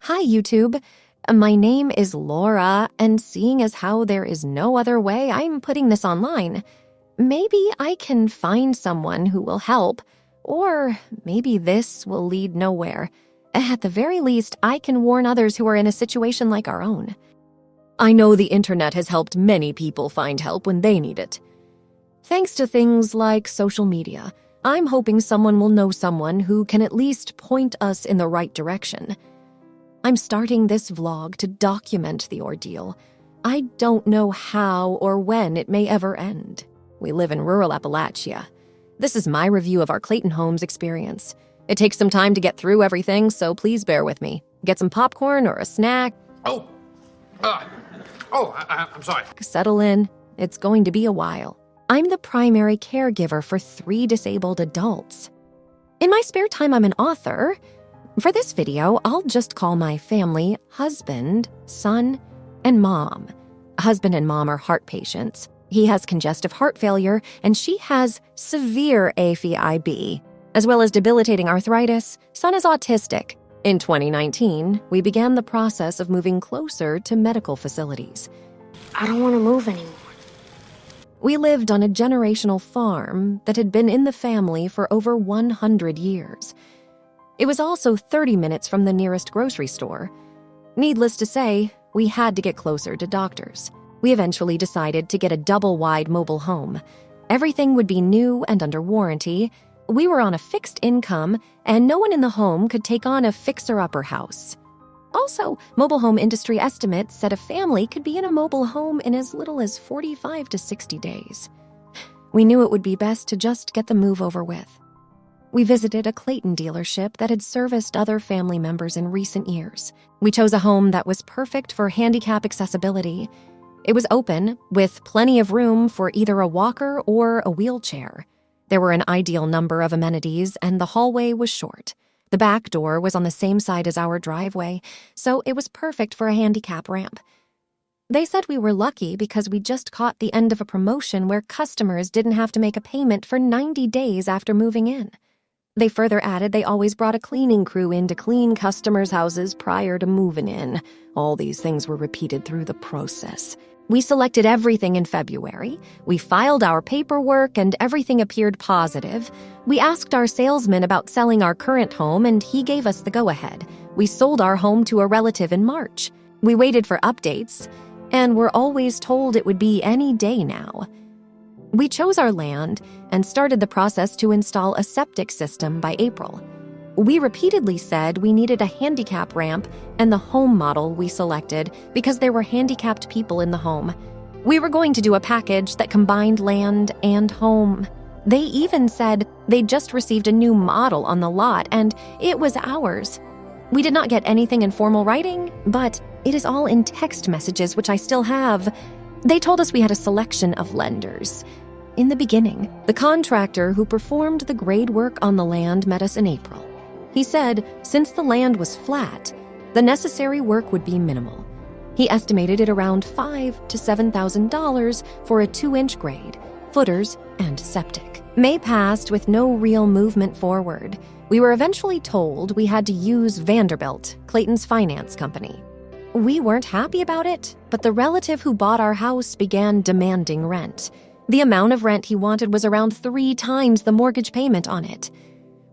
Hi, YouTube. My name is Laura, and seeing as how there is no other way, I'm putting this online. Maybe I can find someone who will help, or maybe this will lead nowhere. At the very least, I can warn others who are in a situation like our own. I know the internet has helped many people find help when they need it. Thanks to things like social media, I'm hoping someone will know someone who can at least point us in the right direction. I'm starting this vlog to document the ordeal. I don't know how or when it may ever end. We live in rural Appalachia. This is my review of our Clayton home's experience. It takes some time to get through everything, so please bear with me. Get some popcorn or a snack. I'm sorry. Settle in. It's going to be a while. I'm the primary caregiver for 3 disabled adults. In my spare time, I'm an author. For this video, I'll just call my family husband, son, and mom. Husband and mom are heart patients. He has congestive heart failure, and she has severe AFib, as well as debilitating arthritis. Son is autistic. In 2019, we began the process of moving closer to medical facilities. I don't want to move anymore. We lived on a generational farm that had been in the family for over 100 years. It was also 30 minutes from the nearest grocery store. Needless to say, we had to get closer to doctors. We eventually decided to get a double-wide mobile home. Everything would be new and under warranty. We were on a fixed income, and no one in the home could take on a fixer-upper house. Also, mobile home industry estimates said a family could be in a mobile home in as little as 45 to 60 days. We knew it would be best to just get the move over with. We visited a Clayton dealership that had serviced other family members in recent years. We chose a home that was perfect for handicap accessibility. It was open, with plenty of room for either a walker or a wheelchair. There were an ideal number of amenities, and the hallway was short. The back door was on the same side as our driveway, so it was perfect for a handicap ramp. They said we were lucky because we just caught the end of a promotion where customers didn't have to make a payment for 90 days after moving in. They further added they always brought a cleaning crew in to clean customers' houses prior to moving in. All these things were repeated through the process. We selected everything in February. We filed our paperwork and everything appeared positive. We asked our salesman about selling our current home and he gave us the go-ahead. We sold our home to a relative in March. We waited for updates and were always told it would be any day now. We chose our land and started the process to install a septic system by April. We repeatedly said we needed a handicap ramp and the home model we selected because there were handicapped people in the home. We were going to do a package that combined land and home. They even said they'd just received a new model on the lot and it was ours. We did not get anything in formal writing, but it is all in text messages, which I still have. They told us we had a selection of lenders. In the beginning, the contractor who performed the grade work on the land met us in April. He said since the land was flat, the necessary work would be minimal. He estimated it around $5,000 to $7,000 for a 2-inch grade, footers, and septic. May passed with no real movement forward. We were eventually told we had to use Vanderbilt, Clayton's finance company. We weren't happy about it, but the relative who bought our house began demanding rent. The amount of rent he wanted was around 3 times the mortgage payment on it.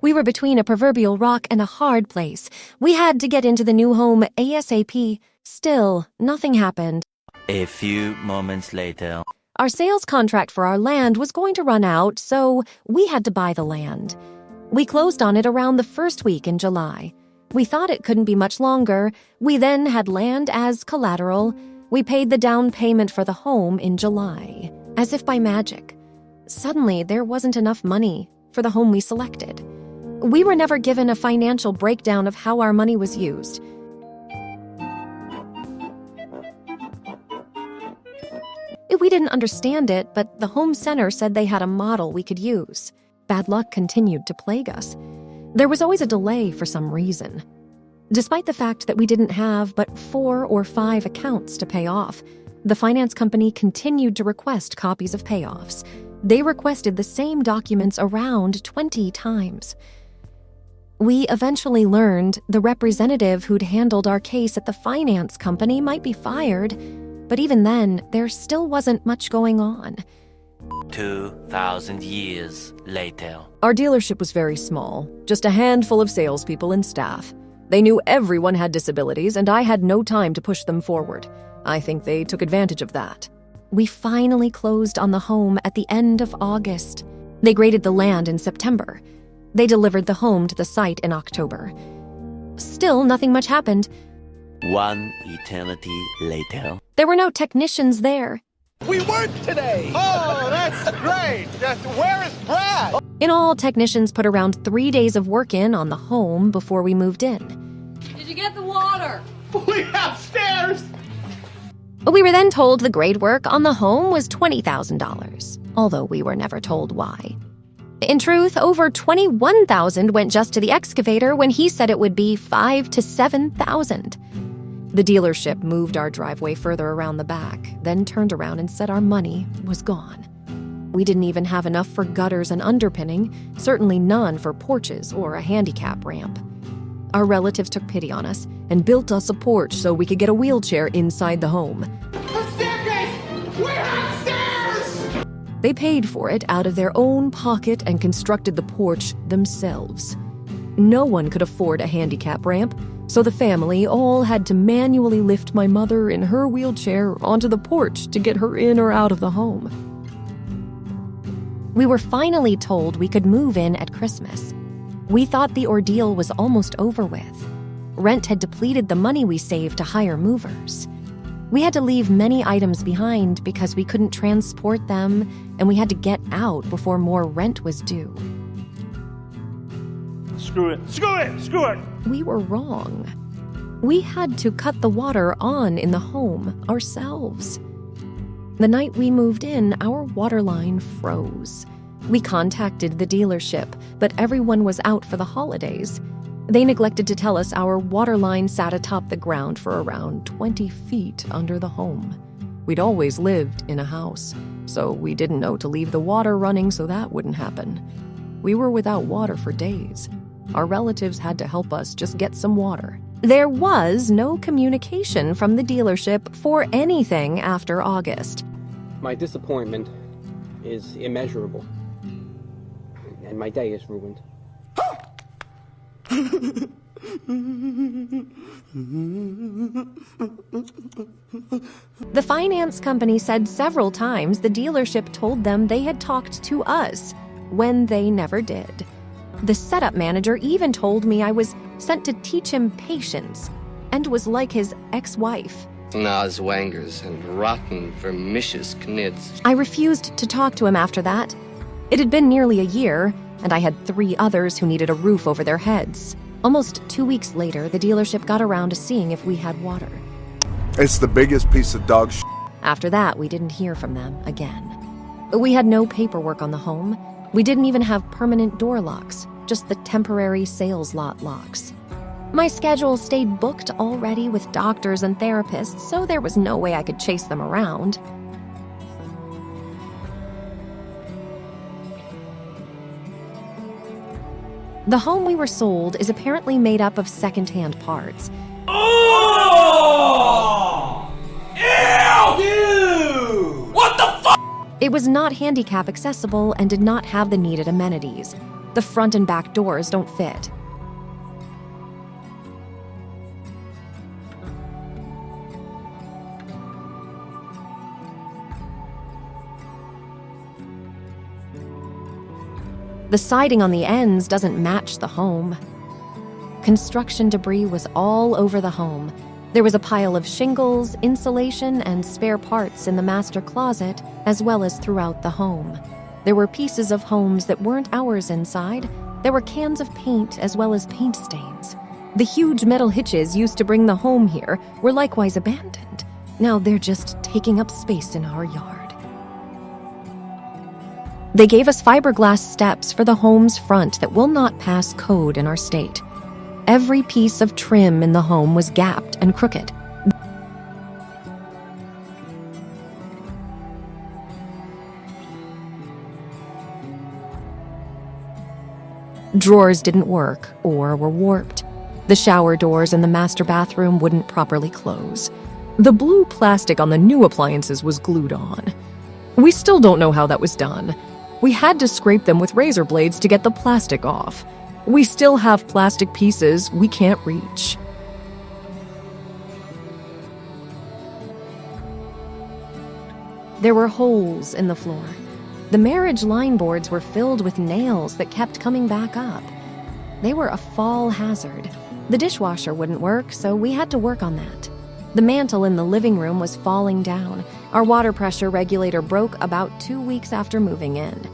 We were between a proverbial rock and a hard place. We had to get into the new home ASAP. Still, nothing happened. A few moments later. Our sales contract for our land was going to run out, so we had to buy the land. We closed on it around the first week in July. We thought it couldn't be much longer. We then had land as collateral. We paid the down payment for the home in July, as if by magic. Suddenly, there wasn't enough money for the home we selected. We were never given a financial breakdown of how our money was used. We didn't understand it, but the home center said they had a model we could use. Bad luck continued to plague us. There was always a delay for some reason. Despite the fact that we didn't have but 4 or 5 accounts to pay off, the finance company continued to request copies of payoffs. They requested the same documents around 20 times. We eventually learned the representative who'd handled our case at the finance company might be fired, but even then, there still wasn't much going on. 2,000 years later. Our dealership was very small, just a handful of salespeople and staff. They knew everyone had disabilities, and I had no time to push them forward. I think they took advantage of that. We finally closed on the home at the end of August. They graded the land in September. They delivered the home to the site in October. Still, nothing much happened. One eternity later. There were no technicians there. We work today! Oh, that's great! Where is Brad? In all, technicians put around 3 days of work in on the home before we moved in. Did you get the water? We have stairs! We were then told the grade work on the home was $20,000, although we were never told why. In truth, over $21,000 went just to the excavator when he said it would be $5,000 to $7,000. The dealership moved our driveway further around the back, then turned around and said our money was gone. We didn't even have enough for gutters and underpinning, certainly none for porches or a handicap ramp. Our relatives took pity on us and built us a porch so we could get a wheelchair inside the home. The staircase! We have stairs! They paid for it out of their own pocket and constructed the porch themselves. No one could afford a handicap ramp, so the family all had to manually lift my mother in her wheelchair onto the porch to get her in or out of the home. We were finally told we could move in at Christmas. We thought the ordeal was almost over with. Rent had depleted the money we saved to hire movers. We had to leave many items behind because we couldn't transport them, and we had to get out before more rent was due. Screw it! Screw it! Screw it! We were wrong. We had to cut the water on in the home ourselves. The night we moved in, our water line froze. We contacted the dealership, but everyone was out for the holidays. They neglected to tell us our water line sat atop the ground for around 20 feet under the home. We'd always lived in a house, so we didn't know to leave the water running so that wouldn't happen. We were without water for days. Our relatives had to help us just get some water. There was no communication from the dealership for anything after August. My disappointment is immeasurable, and my day is ruined. The finance company said several times the dealership told them they had talked to us, when they never did. The setup manager even told me I was sent to teach him patience, and was like his ex-wife. Noswangers and rotten, vermicious knids. I refused to talk to him after that. It had been nearly a year, and I had 3 others who needed a roof over their heads. Almost 2 weeks later, the dealership got around to seeing if we had water. It's the biggest piece of dog shit. After that, we didn't hear from them again. We had no paperwork on the home. We didn't even have permanent door locks, just the temporary sales lot locks. My schedule stayed booked already with doctors and therapists, so there was no way I could chase them around. The home we were sold is apparently made up of second-hand parts. Oh! Ew! Dude! What the fuck? It was not handicap accessible and did not have the needed amenities. The front and back doors don't fit. The siding on the ends doesn't match the home. Construction debris was all over the home. There was a pile of shingles, insulation, and spare parts in the master closet, as well as throughout the home. There were pieces of homes that weren't ours inside. There were cans of paint as well as paint stains. The huge metal hitches used to bring the home here were likewise abandoned. Now they're just taking up space in our yard. They gave us fiberglass steps for the home's front that will not pass code in our state. Every piece of trim in the home was gapped and crooked. Drawers didn't work or were warped. The shower doors in the master bathroom wouldn't properly close. The blue plastic on the new appliances was glued on. We still don't know how that was done. We had to scrape them with razor blades to get the plastic off. We still have plastic pieces we can't reach. There were holes in the floor. The marriage line boards were filled with nails that kept coming back up. They were a fall hazard. The dishwasher wouldn't work, so we had to work on that. The mantle in the living room was falling down. Our water pressure regulator broke about 2 weeks after moving in.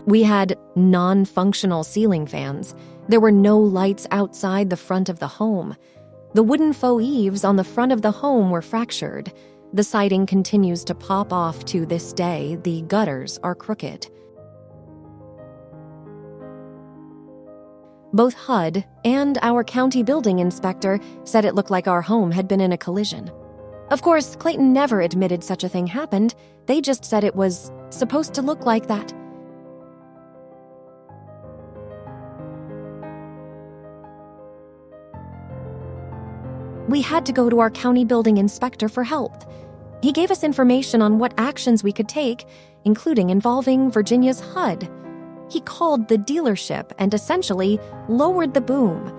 We had non-functional ceiling fans. There were no lights outside the front of the home. The wooden faux eaves on the front of the home were fractured. The siding continues to pop off to this day. The gutters are crooked. Both HUD and our county building inspector said it looked like our home had been in a collision. Of course, Clayton never admitted such a thing happened. They just said it was supposed to look like that. We had to go to our county building inspector for help. He gave us information on what actions we could take, including involving Virginia's HUD. He called the dealership and essentially lowered the boom.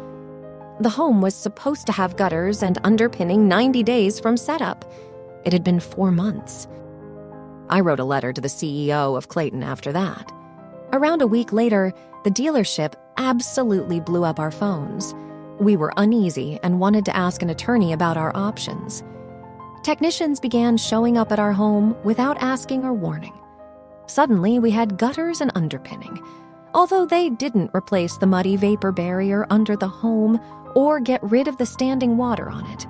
The home was supposed to have gutters and underpinning 90 days from setup. It had been 4 months. I wrote a letter to the CEO of Clayton after that. Around a week later, the dealership absolutely blew up our phones. We were uneasy and wanted to ask an attorney about our options. Technicians began showing up at our home without asking or warning. Suddenly, we had gutters and underpinning, although they didn't replace the muddy vapor barrier under the home or get rid of the standing water on it.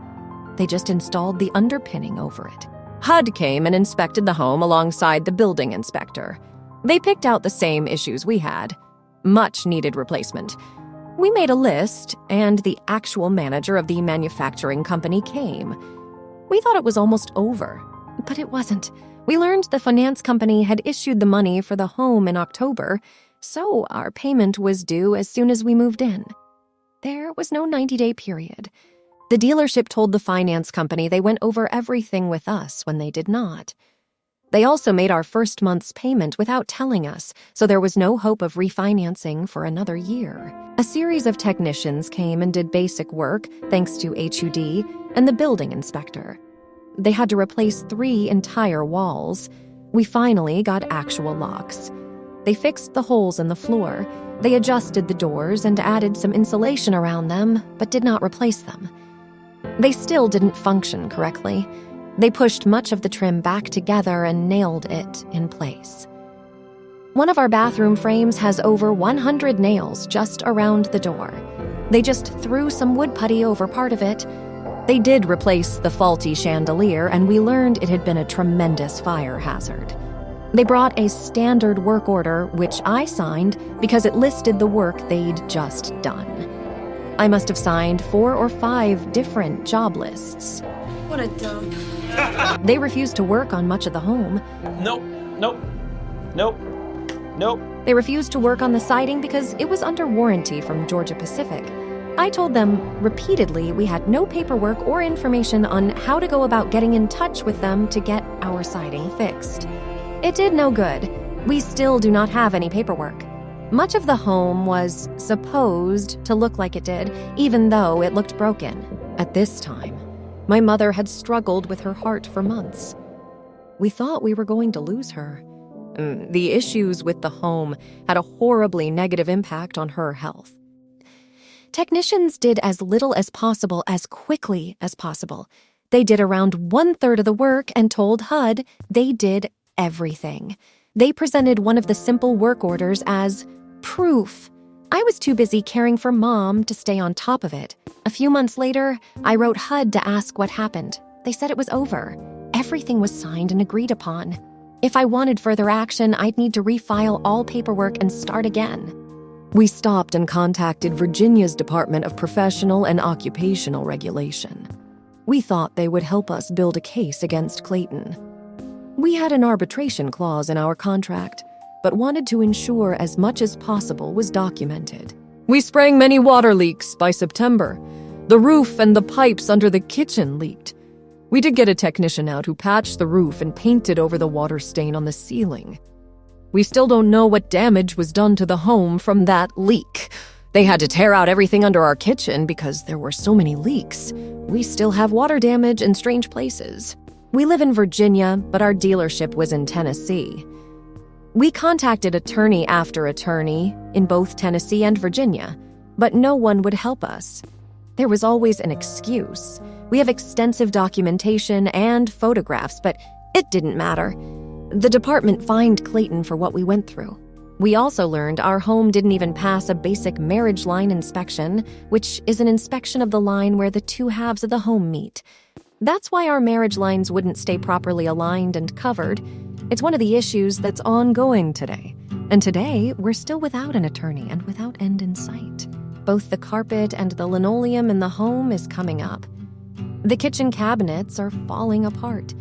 They just installed the underpinning over it. HUD came and inspected the home alongside the building inspector. They picked out the same issues we had. Much needed replacement. We made a list, and the actual manager of the manufacturing company came. We thought it was almost over, but it wasn't. We learned the finance company had issued the money for the home in October, so our payment was due as soon as we moved in. There was no 90-day period. The dealership told the finance company they went over everything with us when they did not. They also made our first month's payment without telling us, so there was no hope of refinancing for another year. A series of technicians came and did basic work, thanks to HUD and the building inspector. They had to replace 3 entire walls. We finally got actual locks. They fixed the holes in the floor. They adjusted the doors and added some insulation around them, but did not replace them. They still didn't function correctly. They pushed much of the trim back together and nailed it in place. One of our bathroom frames has over 100 nails just around the door. They just threw some wood putty over part of it. They did replace the faulty chandelier, and we learned it had been a tremendous fire hazard. They brought a standard work order, which I signed because it listed the work they'd just done. I must have signed 4 or 5 different job lists. What a dump. They refused to work on much of the home. Nope. They refused to work on the siding because it was under warranty from Georgia Pacific. I told them repeatedly we had no paperwork or information on how to go about getting in touch with them to get our siding fixed. It did no good. We still do not have any paperwork. Much of the home was supposed to look like it did, even though it looked broken. At this time, my mother had struggled with her heart for months. We thought we were going to lose her. The issues with the home had a horribly negative impact on her health. Technicians did as little as possible as quickly as possible. They did around 1/3 of the work and told HUD they did everything. They presented one of the simple work orders as proof. I was too busy caring for Mom to stay on top of it. A few months later, I wrote HUD to ask what happened. They said it was over. Everything was signed and agreed upon. If I wanted further action, I'd need to refile all paperwork and start again. We stopped and contacted Virginia's Department of Professional and Occupational Regulation. We thought they would help us build a case against Clayton. We had an arbitration clause in our contract, but wanted to ensure as much as possible was documented. We sprang many water leaks by September. The roof and the pipes under the kitchen leaked. We did get a technician out who patched the roof and painted over the water stain on the ceiling. We still don't know what damage was done to the home from that leak. They had to tear out everything under our kitchen because there were so many leaks. We still have water damage in strange places. We live in Virginia, but our dealership was in Tennessee. We contacted attorney after attorney in both Tennessee and Virginia, but no one would help us. There was always an excuse. We have extensive documentation and photographs, but it didn't matter. The department fined Clayton for what we went through. We also learned our home didn't even pass a basic marriage line inspection, which is an inspection of the line where the two halves of the home meet. That's why our marriage lines wouldn't stay properly aligned and covered. It's one of the issues that's ongoing today. And today, we're still without an attorney and without end in sight. Both the carpet and the linoleum in the home is coming up. The kitchen cabinets are falling apart.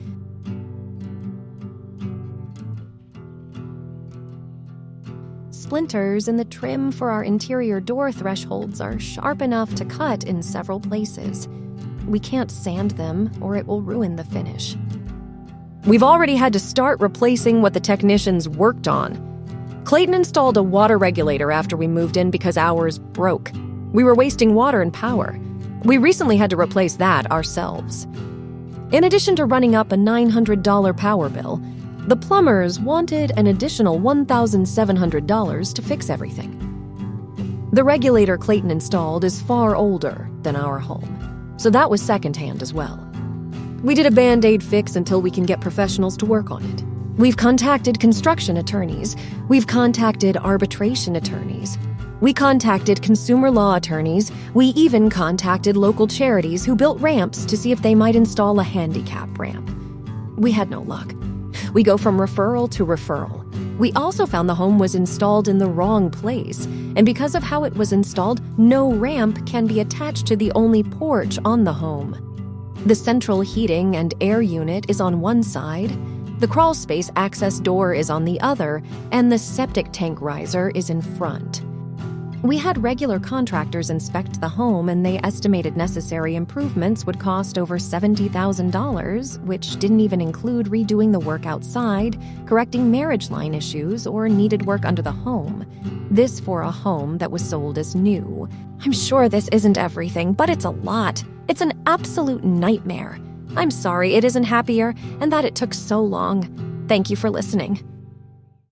Splinters in the trim for our interior door thresholds are sharp enough to cut in several places. We can't sand them, or it will ruin the finish. We've already had to start replacing what the technicians worked on. Clayton installed a water regulator after we moved in because ours broke. We were wasting water and power. We recently had to replace that ourselves. In addition to running up a $900 power bill, the plumbers wanted an additional $1,700 to fix everything. The regulator Clayton installed is far older than our home, so that was secondhand as well. We did a Band-Aid fix until we can get professionals to work on it. We've contacted construction attorneys. We've contacted arbitration attorneys. We contacted consumer law attorneys. We even contacted local charities who built ramps to see if they might install a handicap ramp. We had no luck. We go from referral to referral. We also found the home was installed in the wrong place, and because of how it was installed, no ramp can be attached to the only porch on the home. The central heating and air unit is on one side, the crawl space access door is on the other, and the septic tank riser is in front. We had regular contractors inspect the home, and they estimated necessary improvements would cost over $70,000, which didn't even include redoing the work outside, correcting marriage line issues, or needed work under the home. This for a home that was sold as new. I'm sure this isn't everything, but it's a lot. It's an absolute nightmare. I'm sorry it isn't happier and that it took so long. Thank you for listening.